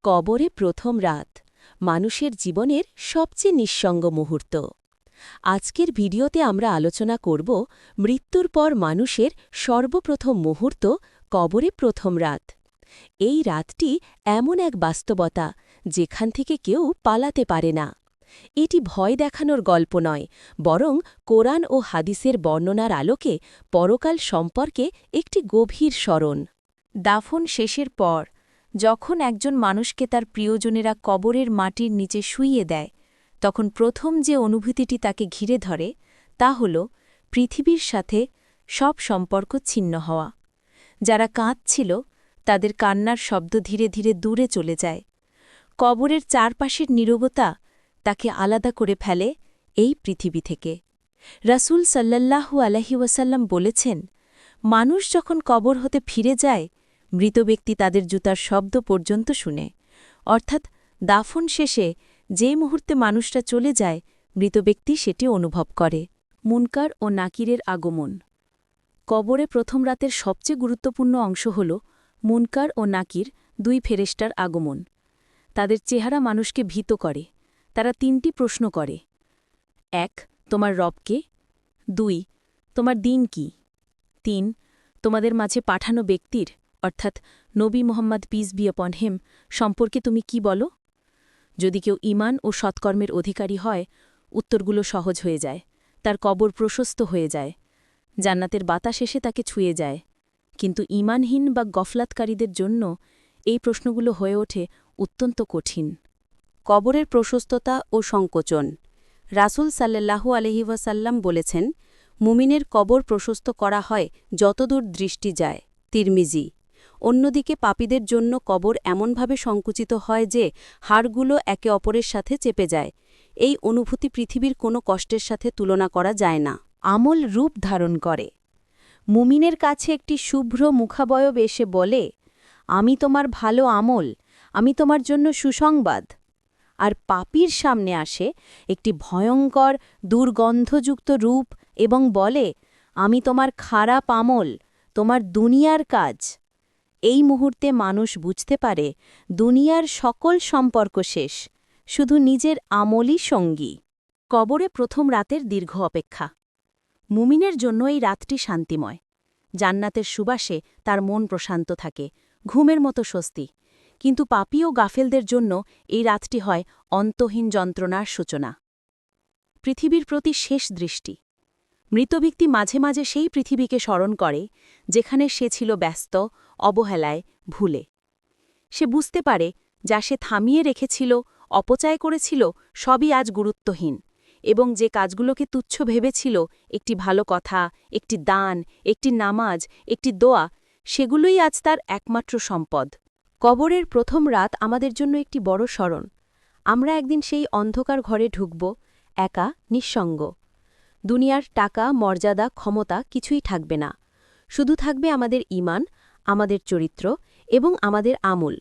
কবরে প্রথম রাত মানুষের জীবনের সবচেয়ে নিঃসঙ্গ মুহূর্ত। আজকের ভিডিওতে আমরা আলোচনা করব মৃত্যুর পর মানুষের সর্বপ্রথম মুহূর্ত, কবরে প্রথম রাত। এই রাতটি এমন এক বাস্তবতা যেখান থেকে কেউ পালাতে পারে না। এটি ভয় দেখানোর গল্প নয়, বরং কোরআন ও হাদিসের বর্ণনার আলোকে পরকাল সম্পর্কে একটি গভীর স্মরণ। দাফন শেষের পর যখন একজন মানুষকে তার প্রিয়জনেরা কবরের মাটির নিচে শুইয়ে দেয়, তখন প্রথম যে অনুভূতিটি তাকে ঘিরে ধরে তা হল পৃথিবীর সাথে সব সম্পর্ক ছিন্ন হওয়া। যারা কাঁদছিল তাদের কান্নার শব্দ ধীরে ধীরে দূরে চলে যায়। কবরের চারপাশের নীরবতা তাকে আলাদা করে ফেলে এই পৃথিবী থেকে। রাসূল সাল্লাল্লাহু আলাইহি ওয়াসাল্লাম বলেছেন, মানুষ যখন কবর হতে ফিরে যায়, মৃত ব্যক্তি তাদের জুতার শব্দ পর্যন্ত শুনে। অর্থাৎ দাফন শেষে যে মুহূর্তে মানুষটা চলে যায়, মৃত ব্যক্তি সেটি অনুভব করে। মুনকার ও নাকিরের আগমন। কবরে প্রথম রাতের সবচেয়ে গুরুত্বপূর্ণ অংশ হল মুনকার ও নাকির, দুই ফেরেশতার আগমন। তাদের চেহারা মানুষকে ভীত করে। তারা তিনটি প্রশ্ন করে: ১. তোমার রব কে? ২. তোমার দিন কি? ৩. তোমাদের মাঝে পাঠানো ব্যক্তির অর্থাৎ নবী মুহাম্মদ পিস বি আপন হিম সম্পর্কে তুমি কি বলো? যদি কেউ ঈমান ও সৎকর্মের অধিকারী হয়, উত্তরগুলো সহজ হয়ে যায়। তার কবর প্রশস্ত হয়ে যায়। জান্নাতের বাতাস এসে তাকে ছুঁয়ে যায়। কিন্তু ঈমানহীন বা গফলাতকারীদের জন্য এই প্রশ্নগুলো হয়ে ওঠে অত্যন্ত কঠিন। কবরের প্রশস্ততা ও সংকোচন। রাসূল সাল্লাল্লাহু আলাইহি ওয়াসাল্লাম বলেছেন, মুমিনের কবর প্রশস্ত করা হয় যতদূর দৃষ্টি যায়। তিরমিজি। অন্যদিকে পাপীদের জন্য কবর এমনভাবে সংকুচিত হয় যে হাড়গুলো একে অপরের সাথে চেপে যায়। এই অনুভূতি পৃথিবীর কোনো কষ্টের সাথে তুলনা করা যায় না। আমল রূপ ধারণ করে। মুমিনের কাছে একটি শুভ্র মুখাবয়ব এসে বলে, আমি তোমার ভালো আমল, আমি তোমার জন্য সুসংবাদ। আর পাপীর সামনে আসে একটি ভয়ঙ্কর দুর্গন্ধযুক্ত রূপ এবং বলে, আমি তোমার খারাপ আমল, তোমার দুনিয়ার কাজ। এই মুহূর্তে মানুষ বুঝতে পারে দুনিয়ার সকল সম্পর্ক শেষ, শুধু নিজের আমলই সঙ্গী। কবরে প্রথম রাতের দীর্ঘ অপেক্ষা। মুমিনের জন্য এই রাতটি শান্তিময়। জান্নাতের সুবাসে তার মন প্রশান্ত থাকে, ঘুমের মতো স্বস্তি। কিন্তু পাপী ও গাফেলদের জন্য এই রাতটি হয় অন্তহীন যন্ত্রণার সূচনা। পৃথিবীর প্রতি শেষ দৃষ্টি। মৃত ব্যক্তি মাঝে মাঝে সেই পৃথিবীকে স্মরণ করে যেখানে সে ছিল ব্যস্ত, অবহেলায়, ভুলে। সে বুঝতে পারে যা সে থামিয়ে রেখেছিল, অপচয় করেছিল, সবই আজ গুরুত্বহীন, এবং যে কাজগুলোকে তুচ্ছ ভেবেছিল, একটি ভালো কথা, একটি দান, একটি নামাজ, একটি দোয়া, সেগুলোই আজ তার একমাত্র সম্পদ। কবরের প্রথম রাত আমাদের জন্য একটি বড় স্মরণ। আমরা একদিন সেই অন্ধকার ঘরে ঢুকব, একা, নিঃসঙ্গ। দুনিয়ার টাকা, মর্যাদা, ক্ষমতা কিছুই থাকবে না। শুধু থাকবে আমাদের ঈমান, আমাদের চরিত্র এবং আমাদের আমল।